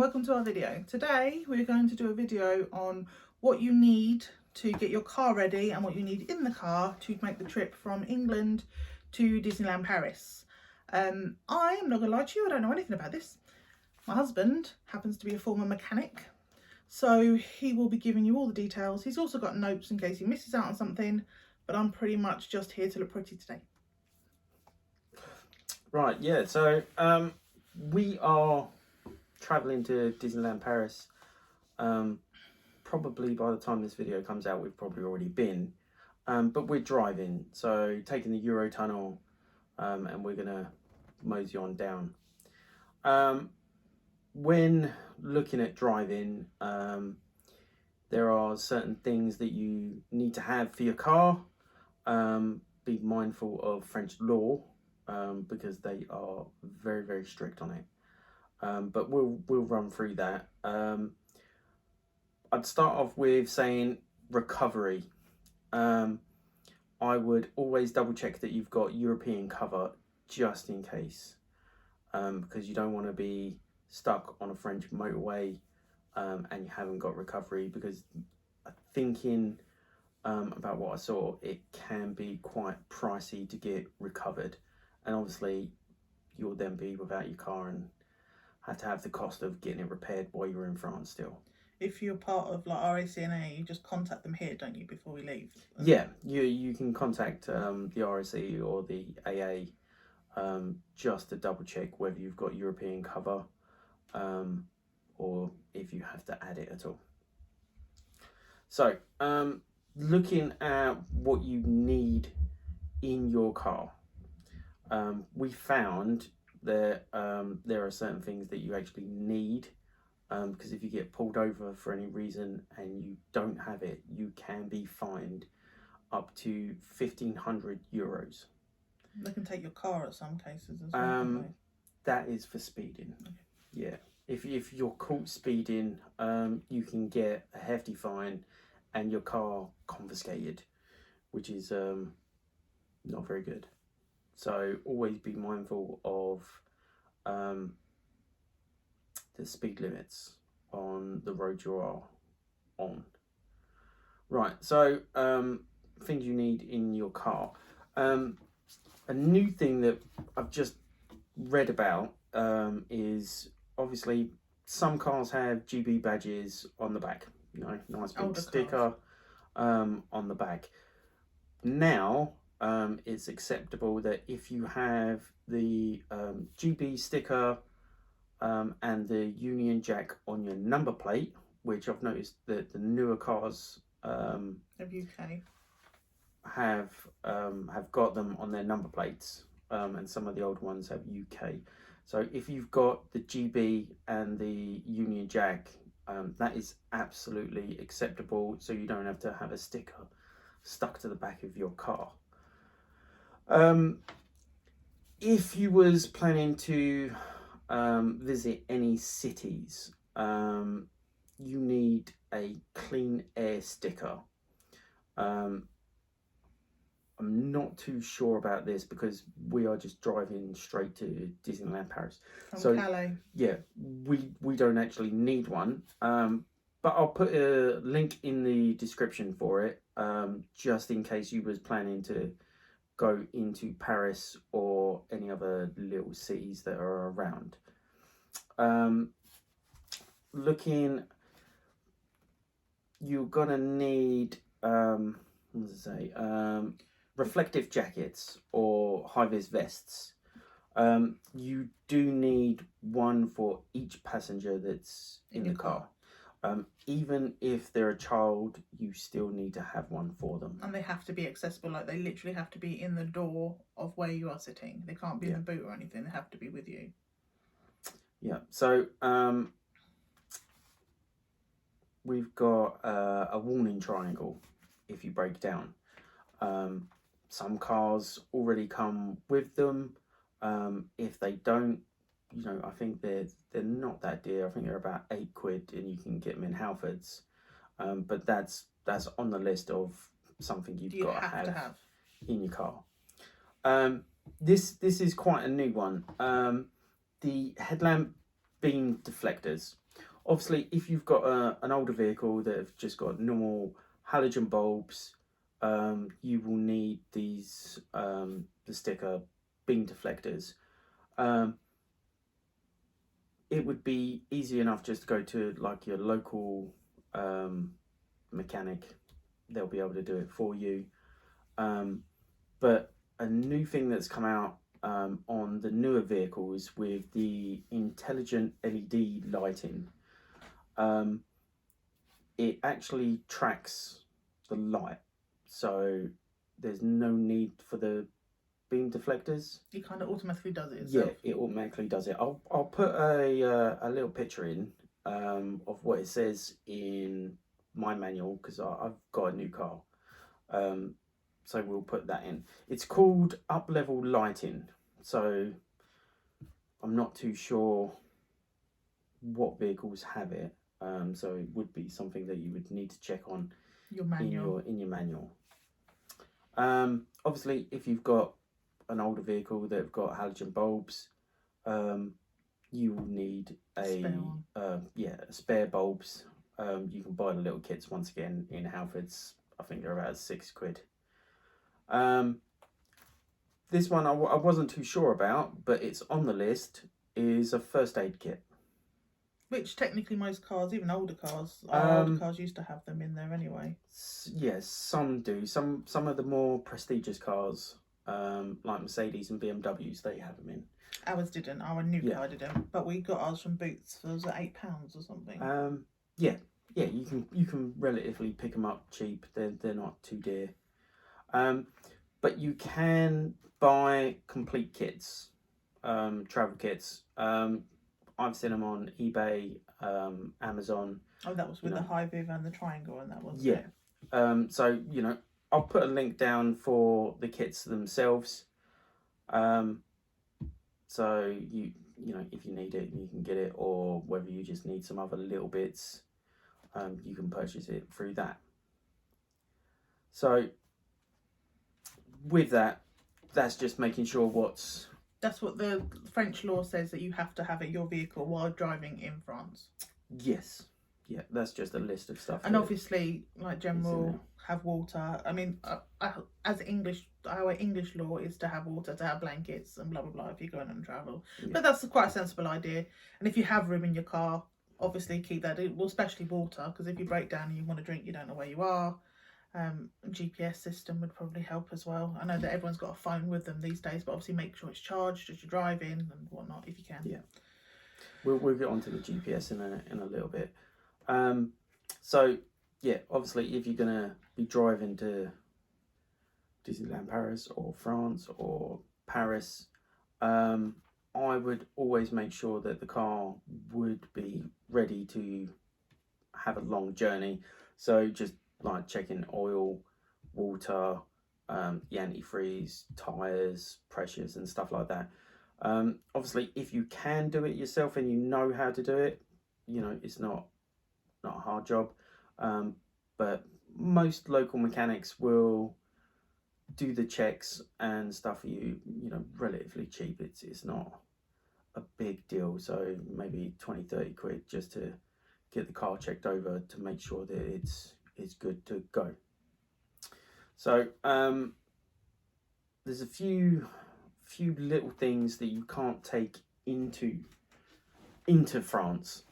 welcome to our video. Today we're going to do a video on what you need to get your car ready and what you need in the car to make the trip from England to Disneyland Paris. I am not gonna lie to you, I don't know anything about this. My husband happens to be a former mechanic, so he will be giving you all the details. He's also got notes in case he misses out on something, but I'm pretty much just here to look pretty today. Right, yeah, so we are travelling to Disneyland Paris. Probably by the time this video comes out, we've probably already been. But we're driving, so taking the Eurotunnel, and we're going to mosey on down. When looking at driving, there are certain things that you need to have for your car. Be mindful of French law, because they are very, very strict on it. But we'll run through that. I'd start off with saying recovery. I would always double check that you've got European cover just in case, because you don't want to be stuck on a French motorway and you haven't got recovery, because thinking about what I saw, it can be quite pricey to get recovered, and obviously you'll then be without your car and have to have the cost of getting it repaired while you're in France still. If you're part of like RAC&A, you just contact them here, don't you, before we leave? Yeah, you can contact the RAC or the AA just to double check whether you've got European cover, or if you have to add it at all. So looking at what you need in your car, we found that there are certain things that you actually need, because if you get pulled over for any reason and you don't have it, you can be fined up to 1,500 euros. They can take your car at some cases as well. That is for speeding. Okay. Yeah, if you're caught speeding, you can get a hefty fine and your car confiscated, which is not very good. So always be mindful of the speed limits on the road you are on. Right, so things you need in your car. A new thing that I've just read about is obviously some cars have GB badges on the back, you know, nice big sticker on the back. Now it's acceptable that if you have the GB sticker and the Union Jack on your number plate, which I've noticed that the newer cars of UK have got them on their number plates, and some of the old ones have UK. So if you've got the GB and the Union Jack, that is absolutely acceptable, so you don't have to have a sticker stuck to the back of your car. If you was planning to visit any cities, you need a clean air sticker. I'm not too sure about this because we are just driving straight to Disneyland Paris. From Calais. Yeah, we don't actually need one. But I'll put a link in the description for it, just in case you was planning to go into Paris or any other little cities that are around. You're gonna need reflective jackets or high-vis vests. You do need one for each passenger that's in the car. Even if they're a child, you still need to have one for them. And they have to be accessible, like they literally have to be in the door of where you are sitting. They can't be in the boot or anything, they have to be with you. Yeah, so we've got a warning triangle if you break down. Some cars already come with them. If they don't, you know, I think they're not that dear. I think they're about £8 and you can get them in Halfords. But that's on the list of something you've got to have in your car. This is quite a new one. The headlamp beam deflectors. Obviously, if you've got an older vehicle that have just got normal halogen bulbs, you will need these the sticker beam deflectors. Um, it would be easy enough just to go to like your local mechanic. They'll be able to do it for you. But a new thing that's come out on the newer vehicles with the intelligent LED lighting, it actually tracks the light, so there's no need for the beam deflectors. It kind of automatically does it itself. Yeah, it automatically does it. I'll put a little picture in of what it says in my manual, because I've got a new car. So we'll put that in. It's called up level lighting. So I'm not too sure what vehicles have it. So it would be something that you would need to check on Your manual. in your manual. Obviously, if you've got an older vehicle that have got halogen bulbs, you will need a spare bulbs. You can buy the little kits once again in Halfords. I think they're about £6. This one I wasn't too sure about, but it's on the list, is a first aid kit. Which technically most cars, even older cars, older cars used to have them in there anyway. Yes, some do. Some of the more prestigious cars, like Mercedes and BMWs, they have them in. Ours didn't. Our new car didn't, but we got ours from Boots for £8 or something. Yeah, you can relatively pick them up cheap. They're not too dear. But you can buy complete kits, travel kits. I've seen them on eBay, Amazon. Oh, that was with the high vis and the triangle, and that was it. So I'll put a link down for the kits themselves. So you if you need it, you can get it, or whether you just need some other little bits, you can purchase it through that. So with that, that's just making sure that's what the French law says, that you have to have it your vehicle while driving in France. Yes. Yeah, that's just a list of stuff. And obviously, like general, have water. I mean, as English, our English law is to have water, to have blankets, and blah blah blah if you're going on travel. Yeah. But that's quite a sensible idea. And if you have room in your car, obviously keep that. Well, especially water, because if you break down and you want to drink, you don't know where you are. GPS system would probably help as well. I know that everyone's got a phone with them these days, but obviously make sure it's charged as you're driving and whatnot if you can. Yeah, we'll get onto the GPS in a little bit. So yeah, obviously if you're gonna be driving to Disneyland Paris or France or Paris, I would always make sure that the car would be ready to have a long journey. So just like checking oil, water, the antifreeze, tyres, pressures and stuff like that. Obviously if you can do it yourself and you know how to do it, it's not a hard job. But most local mechanics will do the checks and stuff for you, relatively cheap. It's not a big deal. So maybe 20-30 quid just to get the car checked over to make sure that it's good to go. So there's a few little things that you can't take into France,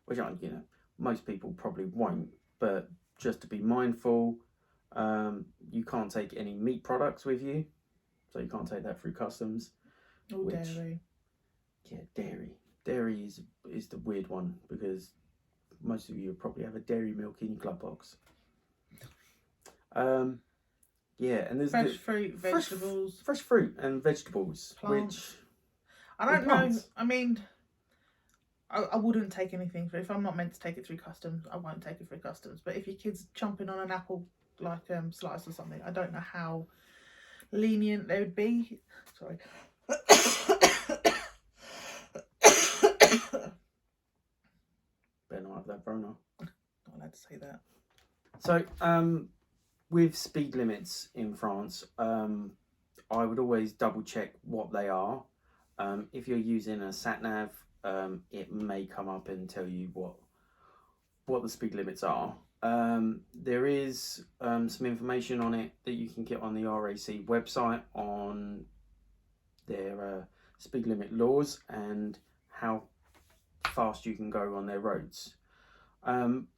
which most people probably won't, but just to be mindful, you can't take any meat products with you, so you can't take that through customs. Or dairy. Yeah, dairy is the weird one, because most of you probably have a dairy milk in your glove box. Yeah, and there's fresh fruit, vegetables. Fresh fruit and vegetables, plants. Which I don't know. I mean, I wouldn't take anything if I'm not meant to take it through customs. I won't take it through customs. But if your kid's chomping on an apple like slice or something, I don't know how lenient they would be. Sorry. Better not have that Rona. Not allowed to say that. So, with speed limits in France, I would always double check what they are. If you're using a sat nav, it may come up and tell you what the speed limits are. There is some information on it that you can get on the RAC website on their speed limit laws and how fast you can go on their roads.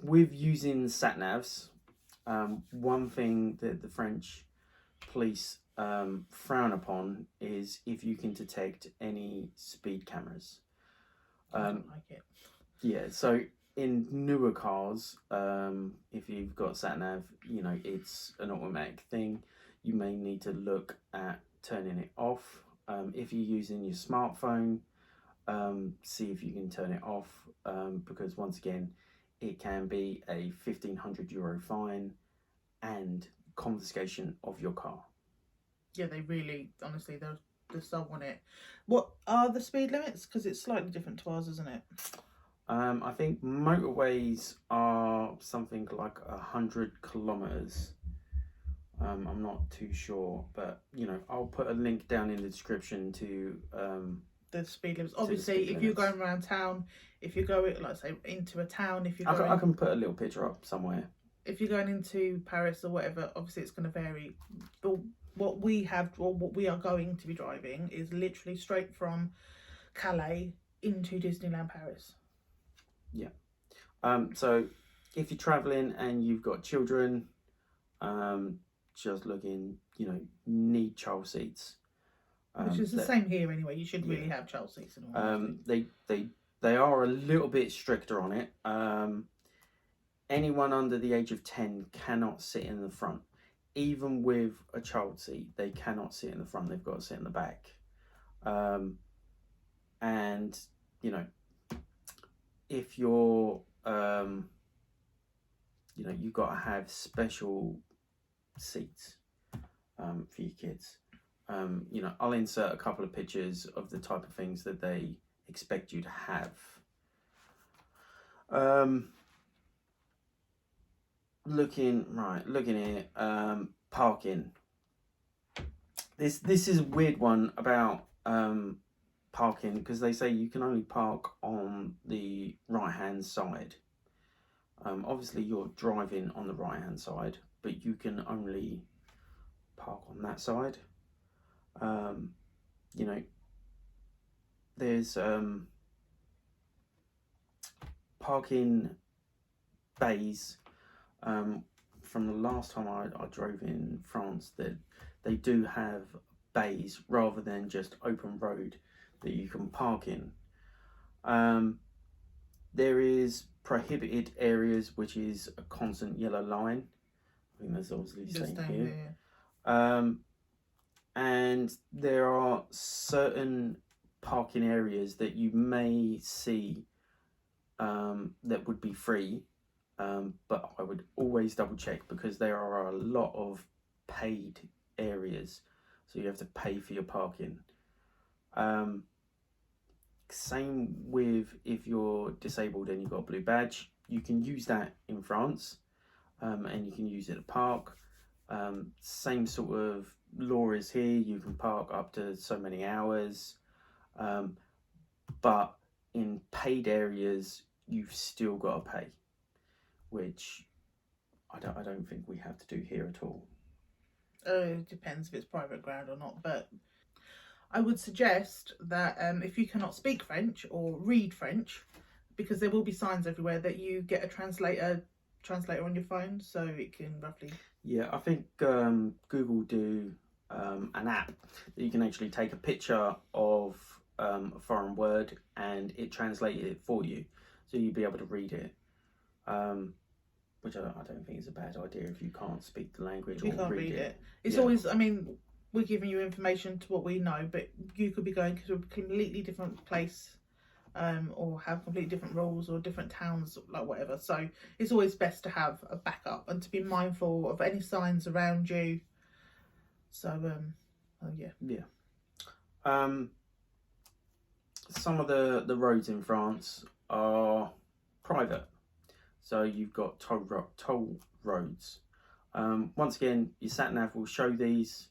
With using sat navs, one thing that the French police frown upon is if you can detect any speed cameras. I don't like it. Yeah, so in newer cars, if you've got sat nav, you know, it's an automatic thing. You may need to look at turning it off. If you're using your smartphone, see if you can turn it off, because once again, it can be a €1,500 fine and confiscation of your car. Yeah, they really, honestly, they're so on it. What are the speed limits? Because it's slightly different to ours, isn't it? I think motorways are something like 100 kilometers. I'm not too sure, but you know, I'll put a link down in the description to the speed limits. Obviously, if you're going around town, if you're going, like say, into a town, if you're going, I can put a little picture up somewhere. If you're going into Paris or whatever, obviously it's going to vary. But what we have, or what we are going to be driving, is literally straight from Calais into Disneyland Paris. Yeah. So if you're traveling and you've got children, just looking, you know, need child seats. Which is the same here anyway. You should really have child seats and all. They are a little bit stricter on it. Anyone under the age of 10 cannot sit in the front. Even with a child seat, they cannot sit in the front. They've got to sit in the back. And you know, if you're you know, you've got to have special seats for your kids. You know, I'll insert a couple of pictures of the type of things that they expect you to have. Looking here, parking. This is a weird one about parking, because they say you can only park on the right hand side. Obviously you're driving on the right hand side, but you can only park on that side. You know, there's parking bays. From the last time I drove in France, that they do have bays rather than just open road that you can park in. There is prohibited areas, which is a constant yellow line. I think that's obviously the same here. And there are certain parking areas that you may see that would be free, but I would always double check, because there are a lot of paid areas, so you have to pay for your parking. Same with if you're disabled and you've got a blue badge, you can use that in France, and you can use it to park. Same sort of law is here. You can park up to so many hours, but in paid areas you've still got to pay, which I don't think we have to do here at all. It depends if it's private ground or not, but I would suggest that if you cannot speak French or read French, because there will be signs everywhere, that you get a translator on your phone, so it can roughly. Yeah, I think Google do an app that you can actually take a picture of a foreign word and it translates it for you, so you'll be able to read it. Which I don't think is a bad idea if you can't speak the language or you can't read it. It's always, I mean, we're giving you information to what we know, but you could be going to a completely different place, or have completely different rules, or different towns, like whatever. So it's always best to have a backup and to be mindful of any signs around you. So yeah. Some of the roads in France are private, so you've got toll roads. Once again, your sat nav will show these.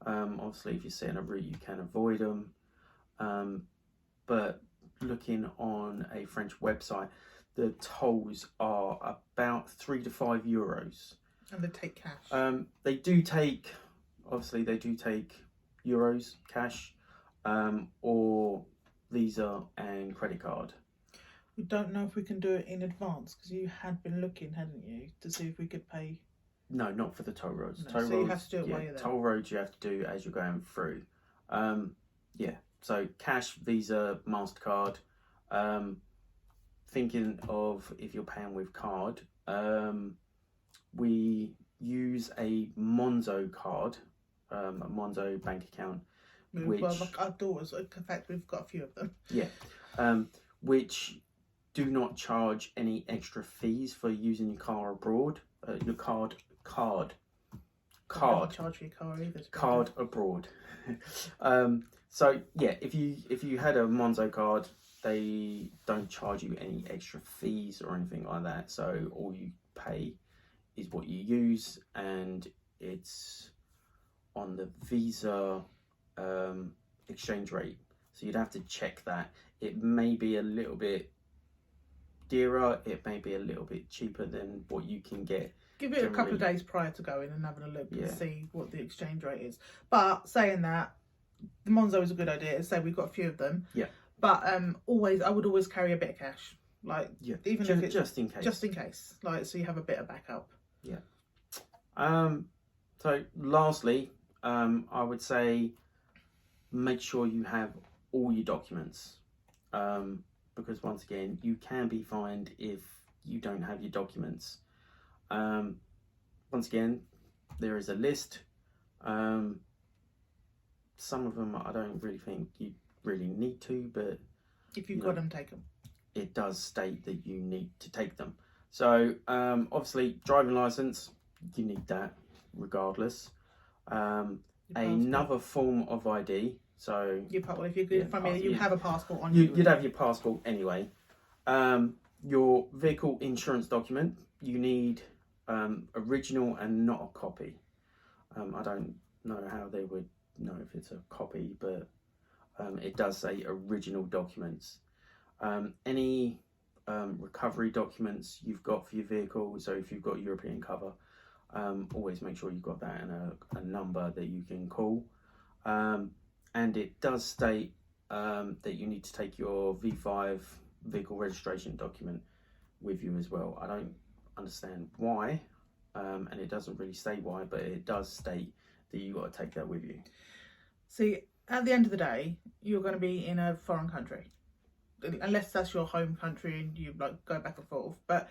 Obviously, if you're setting a route, you can avoid them, but looking on a French website, the tolls are about €3 to €5. And they take cash. They do take, obviously, they do take euros, cash, or Visa and credit card. We don't know if we can do it in advance because you had been looking, hadn't you, to see if we could pay. No, not for the toll roads. No, Toll so roads, you have to do it while you're there. Toll roads you have to do as you're going through. So cash, Visa, MasterCard. Thinking of if you're paying with card, we use a Monzo card, a Monzo bank account. Well, our daughters, in fact, we've got a few of them. Yeah, which do not charge any extra fees for using your car abroad. Your card. Charge for your car either. Card abroad. So yeah, if you had a Monzo card, they don't charge you any extra fees or anything like that. So all you pay is what you use, and it's on the Visa exchange rate. So you'd have to check that. It may be a little bit dearer. It may be a little bit cheaper than what you can get. Give it a couple of days prior to going and having a look and see what the exchange rate is. But saying that, the Monzo is a good idea. Say we've got a few of them. Yeah. But I would always carry a bit of cash, like even if it's just in case. Just in case, like so you have a bit of backup. Yeah. So lastly, I would say make sure you have all your documents, because once again, you can be fined if you don't have your documents. Once again, there is a list. Some of them I don't really think you really need to, but if you've got them, take them. It does state that you need to take them. So obviously, driving license, you need that regardless. Another form of ID. So if you're good from here, you have a passport on you. You'd have your passport anyway. Your vehicle insurance document, you need original and not a copy. I don't know how they would know if it's a copy, but it does say original documents. Any recovery documents you've got for your vehicle, so if you've got European cover, always make sure you've got that and a number that you can call. And it does state that you need to take your V5 vehicle registration document with you as well. I don't understand why, and it doesn't really state why, but it does state that you got to take that with you. See, at the end of the day, you're going to be in a foreign country, unless that's your home country and you like go back and forth. But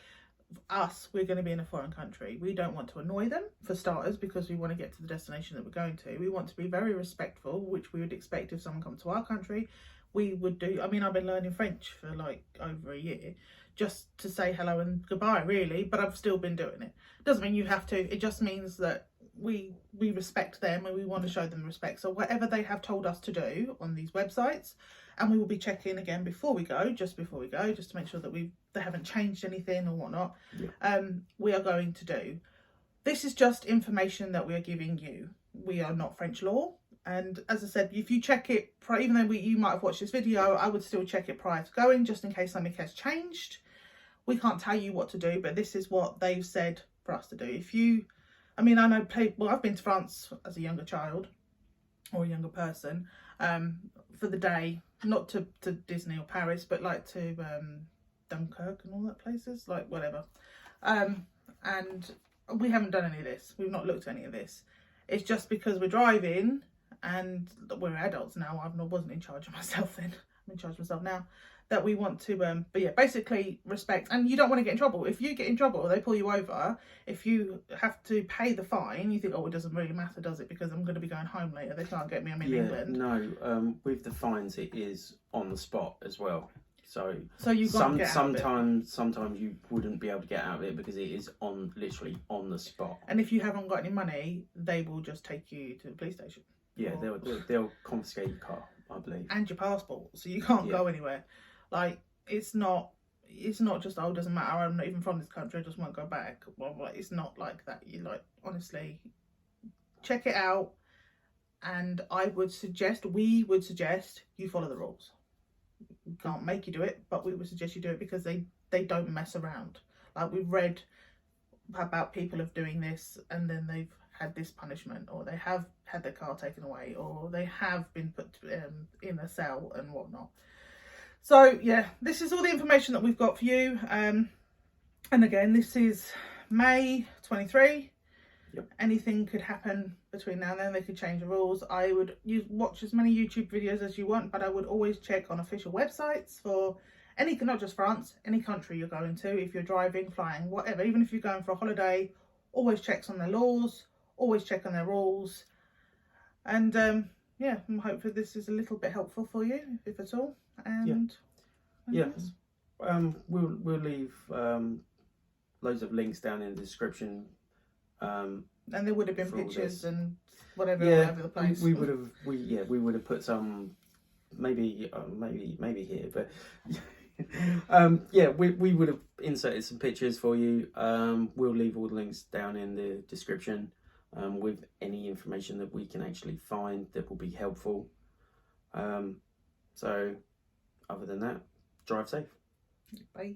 we're going to be in a foreign country. We don't want to annoy them, for starters, because we want to get to the destination that we're going to. We want to be very respectful, which we would expect if someone comes to our country. We would do. I mean, I've been learning French for like over a year just to say hello and goodbye, really, but I've still been doing it. Doesn't mean you have to. It just means that we respect them and we want to show them respect. So whatever they have told us to do on these websites, and we will be checking again before we go, just to make sure that they haven't changed anything or whatnot. We are going to do. This is just information that we are giving you. We are not French law. And as I said, if you check it, even though you might have watched this video, I would still check it prior to going, just in case something has changed. We can't tell you what to do, but this is what they've said for us to do. I've been to France as a younger child or a younger person for the day, not to Disney or Paris, but like to Dunkirk and all that places, like whatever. And we haven't done any of this. We've not looked at any of this. It's just because we're driving and we're adults now. I wasn't in charge of myself then. I'm in charge of myself now. That we want to, basically respect. And you don't want to get in trouble. If you get in trouble, they pull you over. If you have to pay the fine, you think, oh, it doesn't really matter, does it? Because I'm going to be going home later. They can't get me. I'm in England. No, with the fines, it is on the spot as well. So you can't get out of it. Sometimes you wouldn't be able to get out of it because it is literally on the spot. And if you haven't got any money, they will just take you to the police station. Yeah, they'll confiscate your car, I believe, and your passport, so you can't go anywhere. Like it's not just, oh, it doesn't matter, I'm not even from this country, I just won't go back. Well, like, it's not like that. You honestly check it out, and we would suggest you follow the rules. we can't make you do it, but we would suggest you do it because they don't mess around. Like, we've read about people of doing this and then they've had this punishment, or they have had their car taken away, or they have been put in a cell and whatnot. So yeah, this is all the information that we've got for you. And again, this is May 23. Yep. Anything could happen between now and then. They could change the rules. I would watch as many YouTube videos as you want, but I would always check on official websites for any, not just France, any country you're going to. If you're driving, flying, whatever, even if you're going for a holiday, always checks on their laws, always check on their rules. And yeah, hopefully this is a little bit helpful for you, if at all. And yeah, we'll leave loads of links down in the description. And there would have been pictures and whatever all over the place. We would have put some, maybe here, but yeah, we would have inserted some pictures for you. We'll leave all the links down in the description with any information that we can actually find that will be helpful. So other than that, drive safe. Bye.